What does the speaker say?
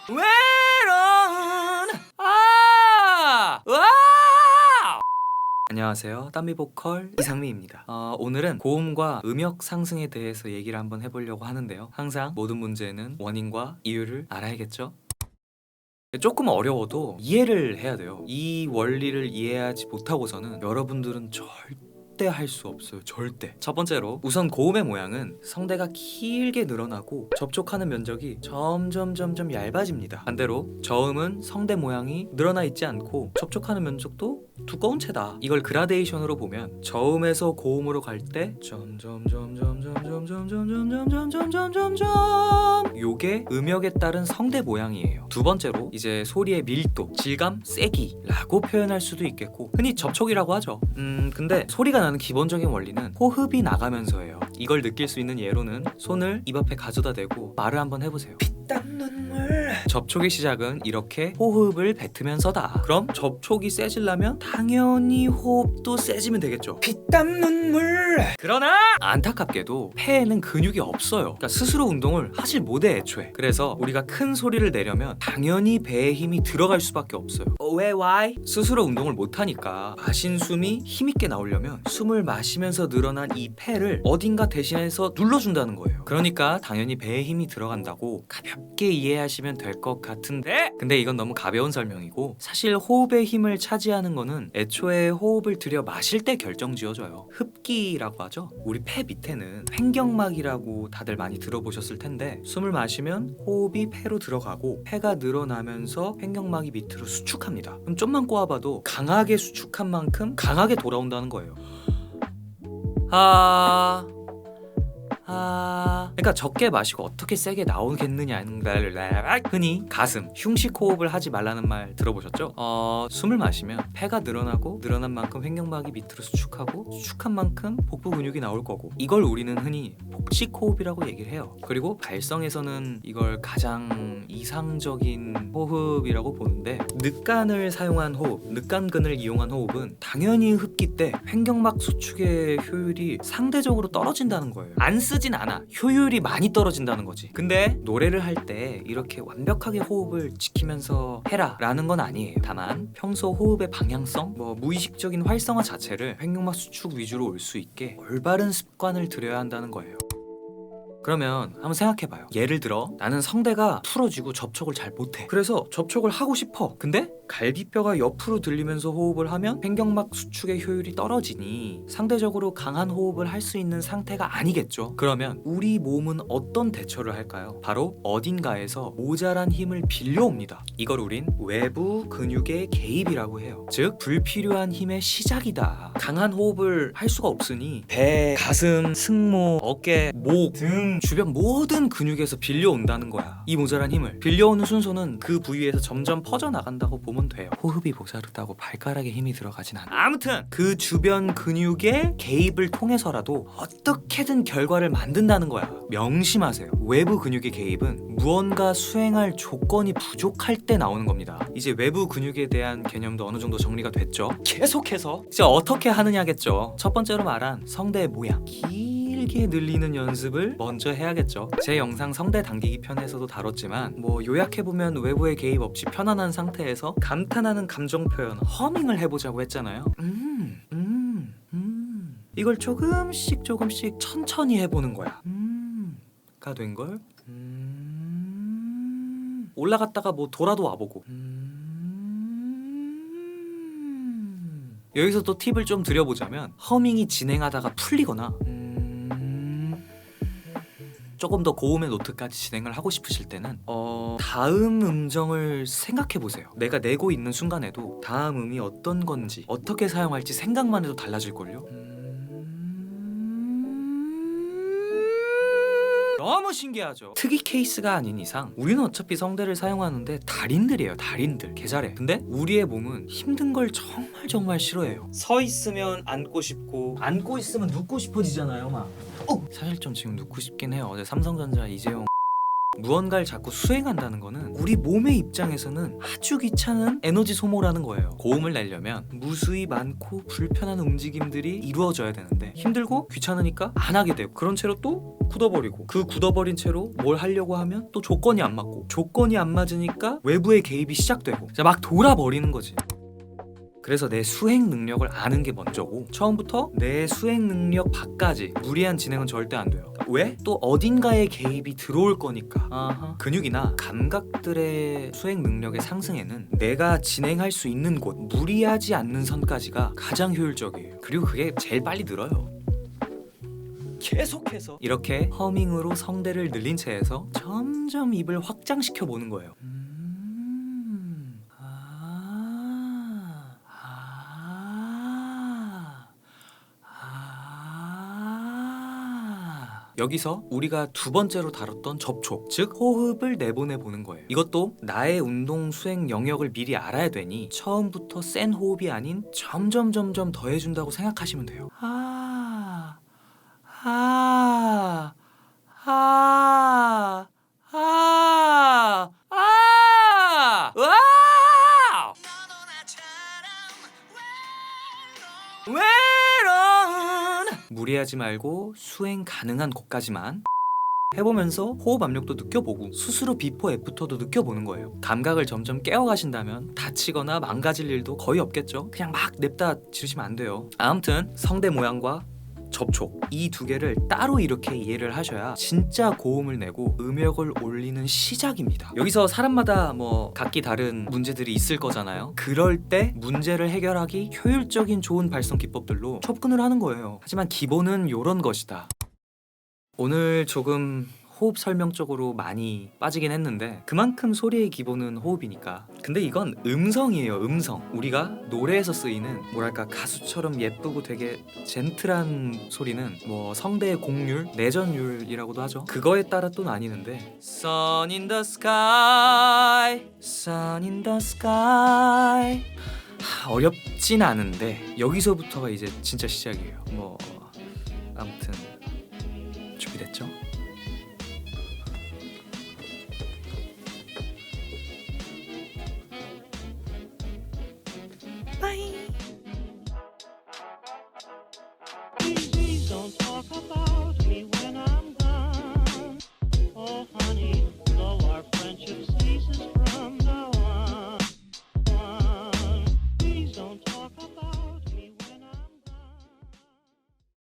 외로운 와! 안녕하세요. 땀미 보컬 이상미입니다. 오늘은 고음과 음역 상승에 대해서 얘기를 한번 해보려고 하는데요. 항상 모든 문제는 원인과 이유를 알아야겠죠? 조금 어려워도 이해를 해야 돼요. 이 원리를 이해하지 못하고서는 여러분들은 절대 할 수 없어요. 절대. 첫 번째로 우선 고음의 모양은 성대가 길게 늘어나고 접촉하는 면적이 점점 얇아집니다. 반대로 저음은 성대 모양이 늘어나 있지 않고 접촉하는 면적도 두꺼운 채다. 이걸 그라데이션으로 보면 저음에서 고음으로 갈 때 요게 음역에 따른 성대 모양이에요. 두 번째로 이제 소리의 밀도, 질감, 세기라고 표현할 수도 있겠고 흔히 접촉이라고 하죠. 근데 소리가 나는 기본적인 원리는 호흡이 나가면서예요. 이걸 느낄 수 있는 예로는 손을 입 앞에 가져다 대고 말을 한번 해보세요. 피땀 눈물. 접촉의 시작은 이렇게 호흡을 뱉으면서다. 그럼 접촉이 세지려면 당연히 호흡도 세지면 되겠죠. 피땀 눈물. 그러나 안타깝게도 폐에는 근육이 없어요. 그러니까 스스로 운동을 하질 못해 애초에. 그래서 우리가 큰 소리를 내려면 당연히 배에 힘이 들어갈 수밖에 없어요. 왜? why? 스스로 운동을 못하니까 마신 숨이 힘있게 나오려면 숨을 마시면서 늘어난 이 폐를 어딘가 대신해서 눌러준다는 거예요. 그러니까 당연히 배에 힘이 들어간다고 가볍게 이해하시면 될 것 같은데, 근데 이건 너무 가벼운 설명이고 사실 호흡의 힘을 차지하는 거는 애초에 호흡을 들여 마실 때 결정지어져요. 흡기라고 하죠. 우리 폐 밑에는 횡격막이라고 다들 많이 들어보셨을 텐데 숨을 마시면 호흡이 폐로 들어가고 폐가 늘어나면서 횡격막이 밑으로 수축합니다. 그럼 좀만 꼬아봐도 강하게 수축한 만큼 강하게 돌아온다는 거예요. 그러니까 적게 마시고 어떻게 세게 나오겠느냐는 흔히 가슴, 흉식 호흡을 하지 말라는 말 들어보셨죠? 숨을 마시면 폐가 늘어나고 늘어난 만큼 횡격막이 밑으로 수축하고 수축한 만큼 복부 근육이 나올 거고 이걸 우리는 흔히 복식 호흡이라고 얘기를 해요. 그리고 발성에서는 이걸 가장 이상적인 호흡이라고 보는데 늑간을 사용한 호흡, 늑간근을 이용한 호흡은 당연히 흡기 때 횡격막 수축의 효율이 상대적으로 떨어진다는 거예요. 안 쓰진 않아. 효율이 많이 떨어진다는 거지. 근데 노래를 할 때 이렇게 완벽하게 호흡을 지키면서 해라 라는 건 아니에요. 다만 평소 호흡의 방향성, 무의식적인 활성화 자체를 횡격막 수축 위주로 올 수 있게 올바른 습관을 들여야 한다는 거예요. 그러면 한번 생각해봐요. 예를 들어 나는 성대가 풀어지고 접촉을 잘 못해. 그래서 접촉을 하고 싶어. 근데 갈비뼈가 옆으로 들리면서 호흡을 하면 횡격막 수축의 효율이 떨어지니 상대적으로 강한 호흡을 할 수 있는 상태가 아니겠죠. 그러면 우리 몸은 어떤 대처를 할까요? 바로 어딘가에서 모자란 힘을 빌려옵니다. 이걸 우린 외부 근육의 개입이라고 해요. 즉 불필요한 힘의 시작이다. 강한 호흡을 할 수가 없으니 배, 가슴, 승모, 어깨, 목 등 주변 모든 근육에서 빌려온다는 거야. 이 모자란 힘을 빌려오는 순서는 그 부위에서 점점 퍼져나간다고 보면 돼요. 호흡이 모자르다고 발가락에 힘이 들어가진 않아. 아무튼 그 주변 근육의 개입을 통해서라도 어떻게든 결과를 만든다는 거야. 명심하세요. 외부 근육의 개입은 무언가 수행할 조건이 부족할 때 나오는 겁니다. 이제 외부 근육에 대한 개념도 어느 정도 정리가 됐죠. 계속해서 이제 어떻게 하느냐겠죠. 첫 번째로 말한 성대의 모양, 길게 늘리는 연습을 먼저 해야겠죠. 제 영상 성대 당기기 편에서도 다뤘지만 요약해보면 외부의 개입 없이 편안한 상태에서 감탄하는 감정 표현, 허밍을 해보자고 했잖아요. 이걸 조금씩 천천히 해보는 거야. 가 된걸. 올라갔다가 돌아도 와보고. 여기서 또 팁을 좀 드려보자면 허밍이 진행하다가 풀리거나 조금 더 고음의 노트까지 진행을 하고 싶으실 때는 다음 음정을 생각해보세요. 내가 내고 있는 순간에도 다음 음이 어떤 건지 어떻게 사용할지 생각만 해도 달라질걸요? 너무 신기하죠? 특이 케이스가 아닌 이상 우리는 어차피 성대를 사용하는데 달인들이에요. 달인들. 개 잘해. 근데 우리의 몸은 힘든 걸 정말 싫어해요. 서 있으면 앉고 싶고 앉고 있으면 눕고 싶어지잖아요. 막 사실 좀 지금 눕고 싶긴 해요. 어제 삼성전자 이재용 무언가를 자꾸 수행한다는 거는 우리 몸의 입장에서는 아주 귀찮은 에너지 소모라는 거예요. 고음을 내려면 무수히 많고 불편한 움직임들이 이루어져야 되는데 힘들고 귀찮으니까 안 하게 되고 그런 채로 또 굳어버리고 그 굳어버린 채로 뭘 하려고 하면 또 조건이 안 맞고 조건이 안 맞으니까 외부의 개입이 시작되고 막 돌아버리는 거지. 그래서 내 수행 능력을 아는 게 먼저고 처음부터 내 수행 능력 밖까지 무리한 진행은 절대 안 돼요. 왜? 또 어딘가에 개입이 들어올 거니까. 아하. 근육이나 감각들의 수행 능력의 상승에는 내가 진행할 수 있는 곳, 무리하지 않는 선까지가 가장 효율적이에요. 그리고 그게 제일 빨리 늘어요. 계속해서 이렇게 허밍으로 성대를 늘린 채에서 점점 입을 확장시켜 보는 거예요. 여기서 우리가 두 번째로 다뤘던 접촉, 즉 호흡을 내보내 보는 거예요. 이것도 나의 운동 수행 영역을 미리 알아야 되니 처음부터 센 호흡이 아닌 점점 더해준다고 생각하시면 돼요. 외로운 무리하지 말고 수행 가능한 곳까지만 해보면서 호흡 압력도 느껴보고 스스로 비포 애프터도 느껴보는 거예요. 감각을 점점 깨워가신다면 다치거나 망가질 일도 거의 없겠죠. 그냥 막 냅다 지르시면 안 돼요. 아무튼 성대 모양과 접촉 이 두 개를 따로 이렇게 이해를 하셔야 진짜 고음을 내고 음역을 올리는 시작입니다. 여기서 사람마다 뭐 각기 다른 문제들이 있을 거잖아요. 그럴 때 문제를 해결하기 효율적인 좋은 발성 기법들로 접근을 하는 거예요. 하지만 기본은 요런 것이다. 오늘 조금 호흡 설명 쪽으로 많이 빠지긴 했는데 그만큼 소리의 기본은 호흡이니까. 근데 이건 음성이에요. 음성. 우리가 노래에서 쓰이는 뭐랄까 가수처럼 예쁘고 되게 젠틀한 소리는 뭐 성대의 곡률, 내전율이라고도 하죠. 그거에 따라 또 나뉘는데 Sun in the sky, sun in the sky 어렵진 않은데 여기서부터가 이제 진짜 시작이에요. 뭐 아무튼 준비됐죠? Bye.